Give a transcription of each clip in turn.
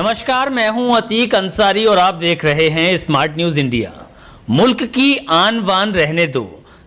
नमस्कार, मैं हूं अतीक अंसारी और आप देख रहे हैं स्मार्ट न्यूज इंडिया। मुल्क की आन बान रहने दो,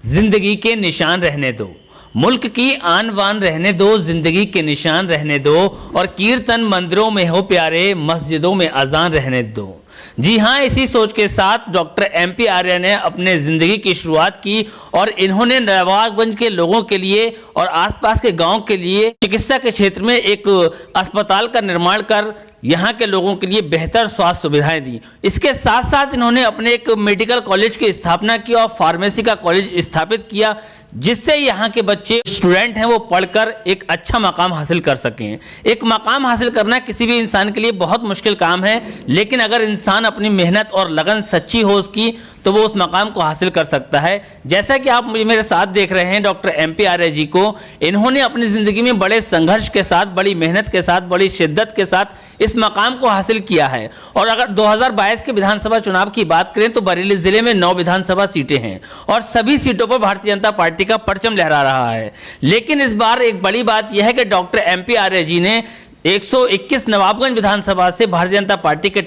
जिंदगी के निशान रहने दो। मुल्क की आन बान रहने दो, जिंदगी के निशान रहने दो और कीर्तन मंदिरों में हो प्यारे, मस्जिदों में अजान रहने दो। जी हां, इसी सोच के साथ डॉक्टर MP आर्य ने अपने जिंदगी की शुरुआत की और इन्होंने नवाबगंज के लोगों के लिए और आसपास के गांव के लिए चिकित्सा के क्षेत्र में एक अस्पताल का निर्माण कर यहाँ के लोगों के लिए बेहतर स्वास्थ्य सुविधाएं दी। इसके साथ साथ इन्होंने अपने एक मेडिकल कॉलेज की स्थापना की और फार्मेसी का कॉलेज स्थापित किया, जिससे यहाँ के बच्चे स्टूडेंट हैं वो पढ़कर एक अच्छा मकाम हासिल कर सकें। एक मकाम हासिल करना किसी भी इंसान के लिए बहुत मुश्किल काम है, लेकिन अगर इंसान अपनी मेहनत और लगन सच्ची हो उसकी तो वो उस मकाम को हासिल कर सकता है। जैसा कि आप मेरे साथ देख रहे हैं डॉक्टर MP आर्य जी को, इन्होंने अपनी ज़िंदगी में बड़े संघर्ष के साथ, बड़ी मेहनत के साथ, बड़ी शिद्दत के साथ इस मकाम को हासिल किया है। और अगर 2022 के विधानसभा चुनाव की बात करें तो बरेली जिले में 9 विधानसभा सीटें हैं और सभी सीटों पर भारतीय जनता पार्टी का परचम लहरा रहा है। लेकिन इस बार एक बड़ी बात यह है कि डॉक्टर MP आर्य जी ने 121 नवाबगंज विधानसभा से भारतीय जनता पार्टी के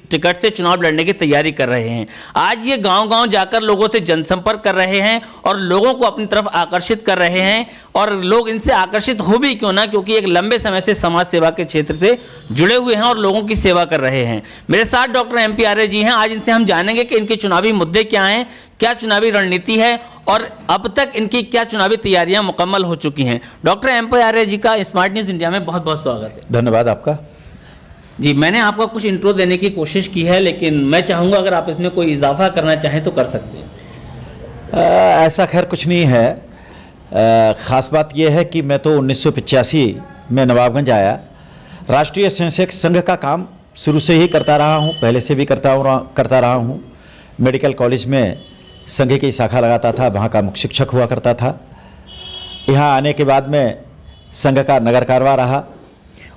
टिकट से चुनाव लड़ने की तैयारी कर रहे हैं। आज ये गांव-गांव जाकर लोगों से जनसंपर्क कर रहे हैं और लोगों को अपनी तरफ आकर्षित कर रहे हैं। और लोग इनसे आकर्षित हो भी क्यों ना, क्योंकि एक लंबे समय से समाज सेवा के क्षेत्र से जुड़े हुए हैं और लोगों की सेवा कर रहे हैं। मेरे साथ डॉक्टर MP आर्य जी हैं। आज इनसे हम जानेंगे कि इनके चुनावी मुद्दे क्या हैं, क्या चुनावी रणनीति है और अब तक इनकी क्या चुनावी तैयारियां मुकम्मल हो चुकी हैं। डॉक्टर MP आर्य जी का स्मार्ट न्यूज़ इंडिया में बहुत बहुत स्वागत है। धन्यवाद आपका। जी, मैंने आपका कुछ इंट्रो देने की कोशिश की है, लेकिन मैं चाहूँगा अगर आप इसमें कोई इजाफा करना चाहें तो कर सकते हैं। ऐसा खैर कुछ नहीं है। ख़ास बात यह है कि मैं तो 1985 में नवाबगंज आया। राष्ट्रीय स्वयंसेवक संघ का काम शुरू से ही करता रहा हूँ, पहले से भी करता रहा हूँ। मेडिकल कॉलेज में संघ की शाखा लगाता था, वहाँ का मुख्य शिक्षक हुआ करता था। यहाँ आने के बाद में संघ का नगर कारवा रहा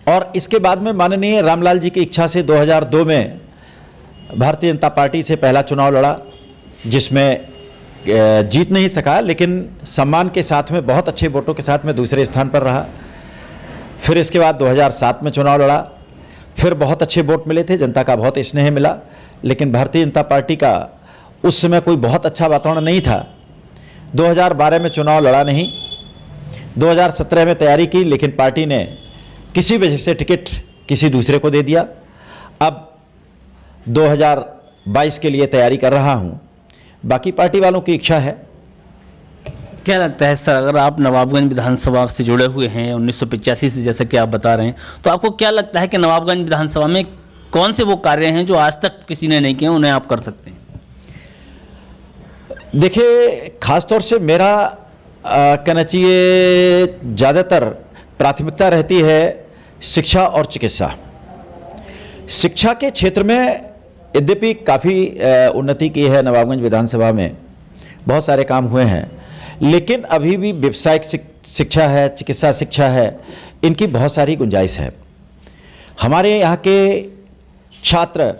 और इसके बाद में माननीय रामलाल जी की इच्छा से 2002 में भारतीय जनता पार्टी से पहला चुनाव लड़ा, जिसमें जीत नहीं सका, लेकिन सम्मान के साथ में बहुत अच्छे वोटों के साथ में दूसरे स्थान पर रहा। फिर इसके बाद 2007 में चुनाव लड़ा, फिर बहुत अच्छे वोट मिले थे, जनता का बहुत स्नेह मिला, लेकिन भारतीय जनता पार्टी का उस समय कोई बहुत अच्छा वातावरण नहीं था। 2012 में चुनाव लड़ा नहीं, 2017 में तैयारी की, लेकिन पार्टी ने किसी वजह से टिकट किसी दूसरे को दे दिया। अब 2022 के लिए तैयारी कर रहा हूं, बाकी पार्टी वालों की इच्छा है। क्या लगता है सर, अगर आप नवाबगंज विधानसभा से जुड़े हुए हैं 1985 से, जैसा कि आप बता रहे हैं, तो आपको क्या लगता है कि नवाबगंज विधानसभा में कौन से वो कार्य हैं जो आज तक किसी ने नहीं किए, उन्हें आप कर सकते हैं? देखिए, खासतौर से मेरा कहना चाहिए ज़्यादातर प्राथमिकता रहती है शिक्षा और चिकित्सा। शिक्षा के क्षेत्र में यद्यपि काफ़ी उन्नति की है, नवाबगंज विधानसभा में बहुत सारे काम हुए हैं, लेकिन अभी भी व्यावसायिक शिक्षा है, चिकित्सा शिक्षा है, इनकी बहुत सारी गुंजाइश है। हमारे यहाँ के छात्र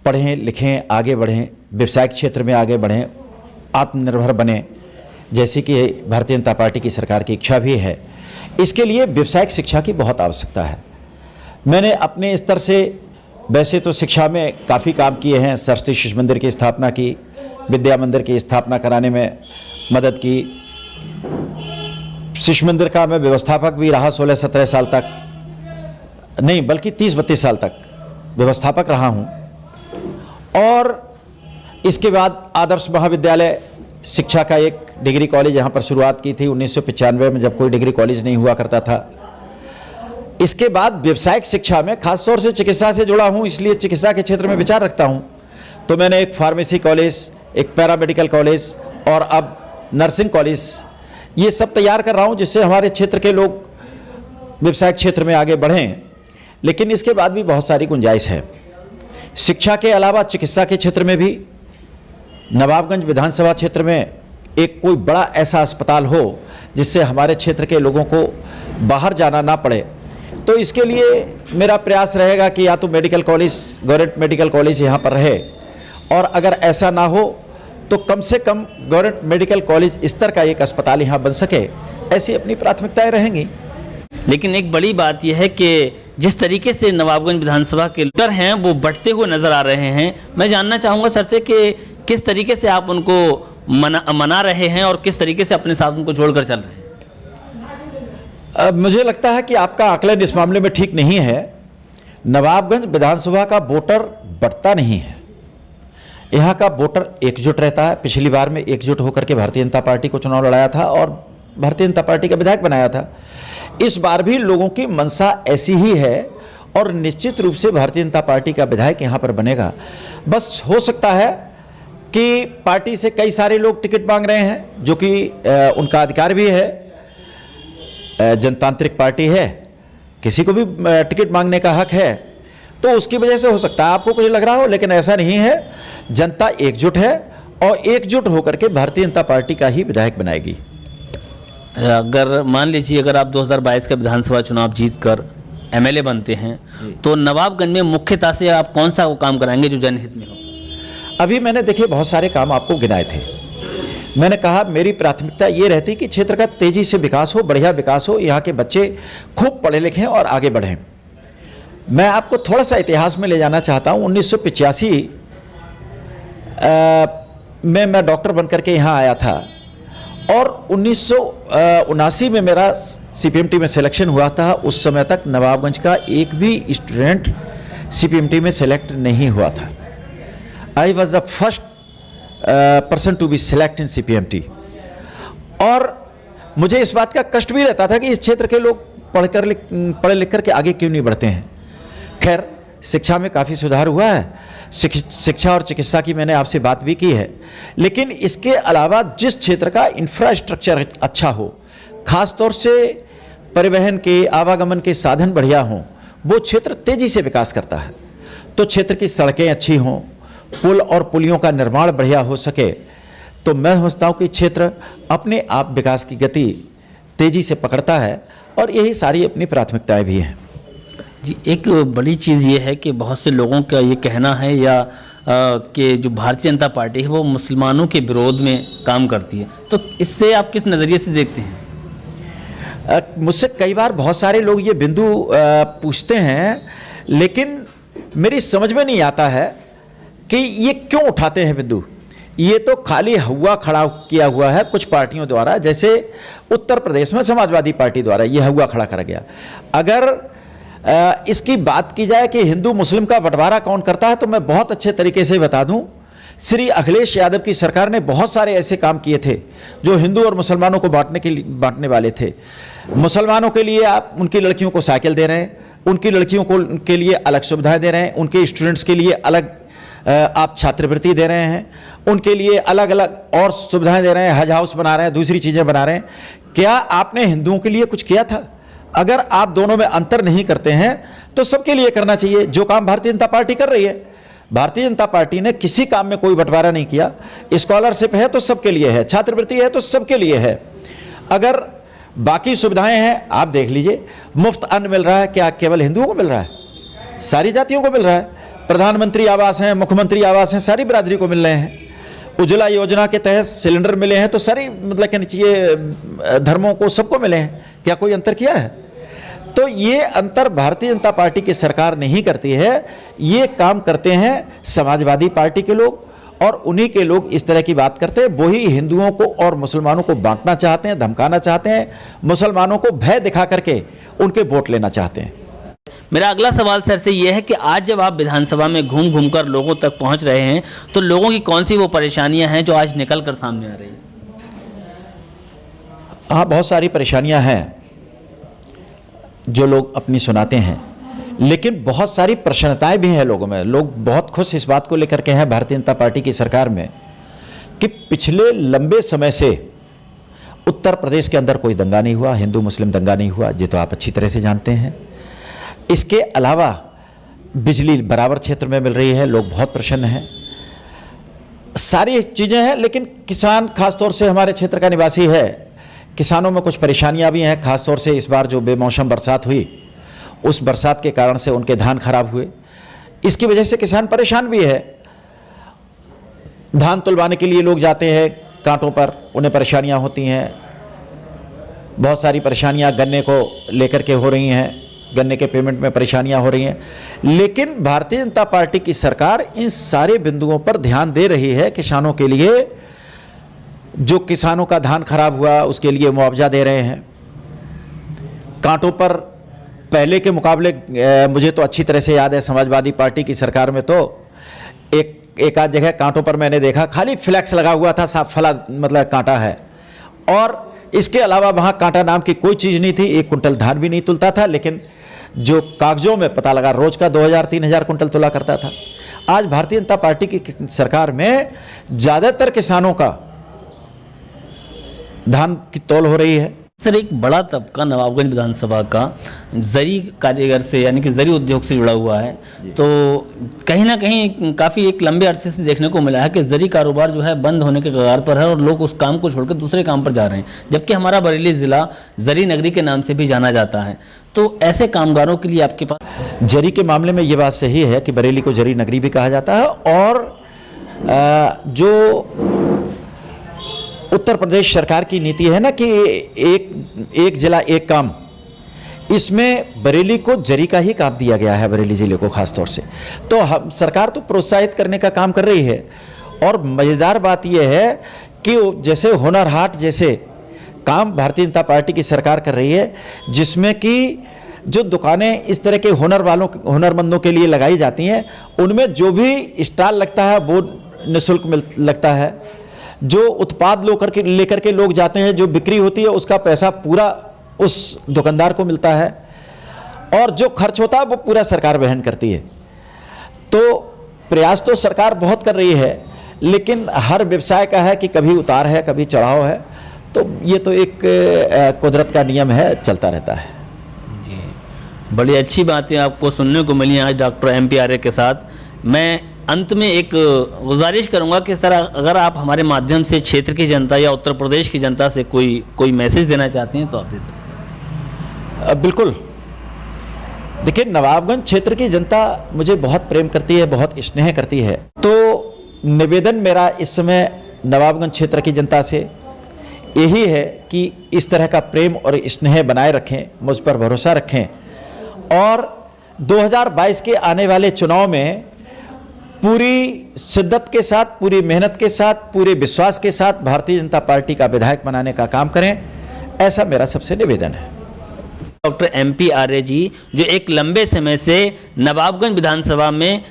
पढ़ें लिखें, आगे बढ़ें, व्यावसायिक क्षेत्र में आगे बढ़ें, आत्मनिर्भर बने, जैसे कि भारतीय जनता पार्टी की सरकार की इच्छा भी है। इसके लिए व्यावसायिक शिक्षा की बहुत आवश्यकता है। मैंने अपने स्तर से वैसे तो शिक्षा में काफ़ी काम किए हैं। सरस्वती शिशु मंदिर की स्थापना की, विद्या मंदिर की स्थापना कराने में मदद की। शिशु मंदिर का मैं व्यवस्थापक भी रहा 16-17 साल तक, नहीं बल्कि 30-32 साल तक व्यवस्थापक रहा हूँ। और इसके बाद आदर्श महाविद्यालय शिक्षा का एक डिग्री कॉलेज यहाँ पर शुरुआत की थी 1995 में, जब कोई डिग्री कॉलेज नहीं हुआ करता था। इसके बाद व्यावसायिक शिक्षा में खासतौर से चिकित्सा से जुड़ा हूँ, इसलिए चिकित्सा के क्षेत्र में विचार रखता हूँ। तो मैंने एक फार्मेसी कॉलेज, एक पैरामेडिकल कॉलेज और अब नर्सिंग कॉलेज, ये सब तैयार कर रहा हूँ, जिससे हमारे क्षेत्र के लोग व्यावसायिक क्षेत्र में आगे बढ़ें। लेकिन इसके बाद भी बहुत सारी गुंजाइश है। शिक्षा के अलावा चिकित्सा के क्षेत्र में भी नवाबगंज विधानसभा क्षेत्र में एक कोई बड़ा ऐसा अस्पताल हो जिससे हमारे क्षेत्र के लोगों को बाहर जाना ना पड़े। तो इसके लिए मेरा प्रयास रहेगा कि या तो medical college, government medical college यहाँ पर रहे, और अगर ऐसा ना हो तो कम से कम गवर्नमेंट मेडिकल कॉलेज स्तर का एक अस्पताल यहाँ बन सके, ऐसी अपनी प्राथमिकताएं रहेंगी। लेकिन एक बड़ी बात यह है कि जिस तरीके से नवाबगंज विधानसभा के लीडर हैं वो बढ़ते हुए नजर आ रहे हैं। मैं जानना चाहूँगा सर से कि किस तरीके से आप उनको मना रहे हैं और किस तरीके से अपने साथ उनको जोड़कर चल रहे हैं। मुझे लगता है कि आपका आकलन इस मामले में ठीक नहीं है। नवाबगंज विधानसभा का वोटर बढ़ता नहीं है, यहाँ का वोटर एकजुट रहता है। पिछली बार में एकजुट होकर के भारतीय जनता पार्टी को चुनाव लड़ाया था और भारतीय जनता पार्टी का विधायक बनाया था। इस बार भी लोगों की मंशा ऐसी ही है और निश्चित रूप से भारतीय जनता पार्टी का विधायक यहाँ पर बनेगा। बस हो सकता है कि पार्टी से कई सारे लोग टिकट मांग रहे हैं, जो कि उनका अधिकार भी है। जनतांत्रिक पार्टी है, किसी को भी टिकट मांगने का हक है, तो उसकी वजह से हो सकता है आपको कुछ लग रहा हो, लेकिन ऐसा नहीं है। जनता एकजुट है और एकजुट होकर के भारतीय जनता पार्टी का ही विधायक बनाएगी। अगर मान लीजिए अगर आप 2022 का विधानसभा चुनाव जीतकर एमएलए बनते हैं तो नवाबगंज में मुख्यतः से आप कौन सा वो काम कराएंगे जो जनहित में हो? अभी मैंने देखिए बहुत सारे काम आपको गिनाए थे। मैंने कहा मेरी प्राथमिकता ये रहती कि क्षेत्र का तेजी से विकास हो, बढ़िया विकास हो, यहाँ के बच्चे खूब पढ़े लिखें और आगे बढ़ें। मैं आपको थोड़ा सा इतिहास में ले जाना चाहता हूँ। 1985 में मैं डॉक्टर बनकर के यहाँ आया था और 1979 में मेरा सीपीएमटी में सिलेक्शन हुआ था। उस समय तक नवाबगंज का एक भी स्टूडेंट सीपीएमटी में सेलेक्ट नहीं हुआ था। I was the first person to be select in CPMT. और मुझे इस बात का कष्ट भी रहता था कि इस क्षेत्र के लोग पढ़ लिख कर के आगे क्यों नहीं बढ़ते हैं। खैर, शिक्षा में काफ़ी सुधार हुआ है। शिक्षा और चिकित्सा की मैंने आपसे बात भी की है, लेकिन इसके अलावा जिस क्षेत्र का इंफ्रास्ट्रक्चर अच्छा हो, खास तौर से परिवहन के आवागमन के साधन बढ़िया हों, वो क्षेत्र तेजी से विकास करता है। तो क्षेत्र की सड़कें अच्छी हों, पुल और पुलियों का निर्माण बढ़िया हो सके, तो मैं समझता हूँ कि क्षेत्र अपने आप विकास की गति तेजी से पकड़ता है और यही सारी अपनी प्राथमिकताएं भी हैं। जी, एक बड़ी चीज़ ये है कि बहुत से लोगों का ये कहना है या कि जो भारतीय जनता पार्टी है वो मुसलमानों के विरोध में काम करती है, तो इससे आप किस नज़रिए से देखते हैं? मुझसे कई बार बहुत सारे लोग ये बिंदु पूछते हैं, लेकिन मेरी समझ में नहीं आता है कि ये क्यों उठाते हैं बिंदु। ये तो खाली हुआ खड़ा किया हुआ है कुछ पार्टियों द्वारा, जैसे उत्तर प्रदेश में समाजवादी पार्टी द्वारा ये हुआ खड़ा करा गया। अगर इसकी बात की जाए कि हिंदू मुस्लिम का बंटवारा कौन करता है, तो मैं बहुत अच्छे तरीके से बता दूं, श्री अखिलेश यादव की सरकार ने बहुत सारे ऐसे काम किए थे जो हिंदू और मुसलमानों को बांटने वाले थे। मुसलमानों के लिए आप उनकी लड़कियों को साइकिल दे रहे हैं, उनकी लड़कियों को के लिए अलग सुविधाएं दे रहे हैं, उनके स्टूडेंट्स के लिए अलग आप छात्रवृत्ति दे रहे हैं, उनके लिए अलग अलग और सुविधाएं दे रहे हैं, हज हाउस बना रहे हैं, दूसरी चीज़ें बना रहे हैं। क्या आपने हिंदुओं के लिए कुछ किया था? अगर आप दोनों में अंतर नहीं करते हैं तो सबके लिए करना चाहिए जो काम भारतीय जनता पार्टी कर रही है। भारतीय जनता पार्टी ने किसी काम में कोई बंटवारा नहीं किया। स्कॉलरशिप है तो सबके लिए है, छात्रवृत्ति है तो सबके लिए है। अगर बाकी सुविधाएं हैं, आप देख लीजिए, मुफ्त अन्न मिल रहा है, क्या केवल हिंदुओं को मिल रहा है? सारी जातियों को मिल रहा है। प्रधानमंत्री आवास हैं, मुख्यमंत्री आवास हैं, सारी बिरादरी को मिल रहे हैं। उज्ज्वला योजना के तहत सिलेंडर मिले हैं तो सारी मतलब कहना चाहिए धर्मों को सबको मिले हैं। क्या कोई अंतर किया है? तो ये अंतर भारतीय जनता पार्टी की सरकार नहीं करती है, ये काम करते हैं समाजवादी पार्टी के लोग, और उन्हीं के लोग इस तरह की बात करते हैं। वही हिंदुओं को और मुसलमानों को बांटना चाहते हैं, धमकाना चाहते हैं, मुसलमानों को भय दिखा करके उनके वोट लेना चाहते हैं। मेरा अगला सवाल सर से यह है कि आज जब आप विधानसभा में घूम घूम कर लोगों तक पहुंच रहे हैं तो लोगों की कौन सी वो परेशानियां हैं जो आज निकल कर सामने आ रही हैं? हाँ, बहुत सारी परेशानियां हैं जो लोग अपनी सुनाते हैं, लेकिन बहुत सारी प्रसन्नताएं भी हैं लोगों में। लोग बहुत खुश इस बात को लेकर के हैं भारतीय जनता पार्टी की सरकार में कि पिछले लंबे समय से उत्तर प्रदेश के अंदर कोई दंगा नहीं हुआ, हिंदू मुस्लिम दंगा नहीं हुआ, ये तो आप अच्छी तरह से जानते हैं। इसके अलावा बिजली बराबर क्षेत्र में मिल रही है, लोग बहुत प्रसन्न हैं। सारी चीज़ें हैं, लेकिन किसान खासतौर से हमारे क्षेत्र का निवासी है, किसानों में कुछ परेशानियां भी हैं। खासतौर से इस बार जो बेमौसम बरसात हुई, उस बरसात के कारण से उनके धान खराब हुए, इसकी वजह से किसान परेशान भी है। धान तुलवाने के लिए लोग जाते हैं कांटों पर, उन्हें परेशानियां होती हैं। बहुत सारी परेशानियां गन्ने को लेकर के हो रही हैं, गन्ने के पेमेंट में परेशानियां हो रही हैं, लेकिन भारतीय जनता पार्टी की सरकार इन सारे बिंदुओं पर ध्यान दे रही है। किसानों के लिए, जो किसानों का धान खराब हुआ उसके लिए मुआवजा दे रहे हैं। कांटों पर पहले के मुकाबले मुझे तो अच्छी तरह से याद है, समाजवादी पार्टी की सरकार में तो एक आध जगह कांटों पर मैंने देखा खाली फ्लैक्स लगा हुआ था, साफ फला मतलब कांटा है, और इसके अलावा वहाँ कांटा नाम की कोई चीज़ नहीं थी। 1 कुंटल धान भी नहीं तुलता था, लेकिन जो कागजों में पता लगा रोज का 2000-3000 कुंटल तुला करता था। आज भारतीय जनता पार्टी की सरकार में ज़्यादातर किसानों का धान की तौल हो रही है। सर, एक बड़ा तबका नवाबगंज विधानसभा का जरी कारीगर से यानी कि जरी उद्योग से जुड़ा हुआ है, तो कहीं ना कहीं काफ़ी एक लंबे अरसे से देखने को मिला है कि जरी कारोबार जो है बंद होने के कगार पर है और लोग उस काम को छोड़कर दूसरे काम पर जा रहे हैं, जबकि हमारा बरेली ज़िला जरी नगरी के नाम से भी जाना जाता है। तो ऐसे कामगारों के लिए आपके पास जरी के मामले में ये बात सही है कि बरेली को जरी नगरी भी कहा जाता है, और जो उत्तर प्रदेश सरकार की नीति है ना कि एक जिला एक काम, इसमें बरेली को जरी का ही काम दिया गया है, बरेली जिले को खास तौर से। तो हम सरकार तो प्रोत्साहित करने का काम कर रही है, और मज़ेदार बात यह है कि जैसे हुनर हाट जैसे काम भारतीय जनता पार्टी की सरकार कर रही है, जिसमें कि जो दुकानें इस तरह के हुनरमंदों के लिए लगाई जाती हैं, उनमें जो भी स्टॉल लगता है वो निःशुल्क लगता है। जो उत्पाद लेकर के लोग जाते हैं, जो बिक्री होती है उसका पैसा पूरा उस दुकानदार को मिलता है, और जो खर्च होता है वो पूरा सरकार वहन करती है। तो प्रयास तो सरकार बहुत कर रही है, लेकिन हर व्यवसाय का है कि कभी उतार है कभी चढ़ाव है, तो ये तो एक कुदरत का नियम है, चलता रहता है। जी, बड़ी अच्छी बातें आपको सुनने को मिली आज डॉक्टर MP आर्य के साथ। मैं अंत में एक गुजारिश करूंगा कि सर, अगर आप हमारे माध्यम से क्षेत्र की जनता या उत्तर प्रदेश की जनता से कोई मैसेज देना चाहते हैं तो आप दे सकते हैं। बिल्कुल, देखिए, नवाबगंज क्षेत्र की जनता मुझे बहुत प्रेम करती है, बहुत स्नेह करती है। तो निवेदन मेरा इस समय नवाबगंज क्षेत्र की जनता से यही है कि इस तरह का प्रेम और स्नेह बनाए रखें, मुझ पर भरोसा रखें, और 2022 के आने वाले चुनाव में पूरी शिद्दत के साथ, पूरी मेहनत के साथ, पूरे विश्वास के साथ भारतीय जनता पार्टी का विधायक बनाने का काम करें, ऐसा मेरा सबसे निवेदन है। डॉक्टर MP आर्य जी, जो एक लंबे समय से नवाबगंज विधानसभा में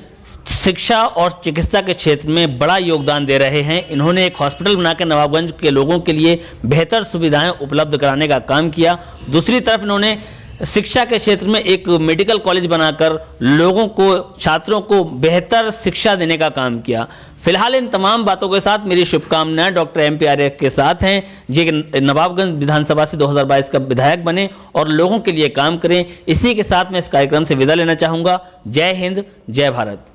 शिक्षा और चिकित्सा के क्षेत्र में बड़ा योगदान दे रहे हैं। इन्होंने एक हॉस्पिटल बनाकर नवाबगंज के लोगों के लिए बेहतर सुविधाएं उपलब्ध कराने का काम किया। दूसरी तरफ इन्होंने शिक्षा के क्षेत्र में एक मेडिकल कॉलेज बनाकर लोगों को, छात्रों को बेहतर शिक्षा देने का काम किया। फिलहाल इन तमाम बातों के साथ मेरी शुभकामनाएं डॉक्टर MP आर्य के साथ हैं, जो नवाबगंज विधानसभा से 2022 का विधायक बने और लोगों के लिए काम करें। इसी के साथ मैं इस कार्यक्रम से विदा लेना चाहूँगा। जय हिंद, जय भारत।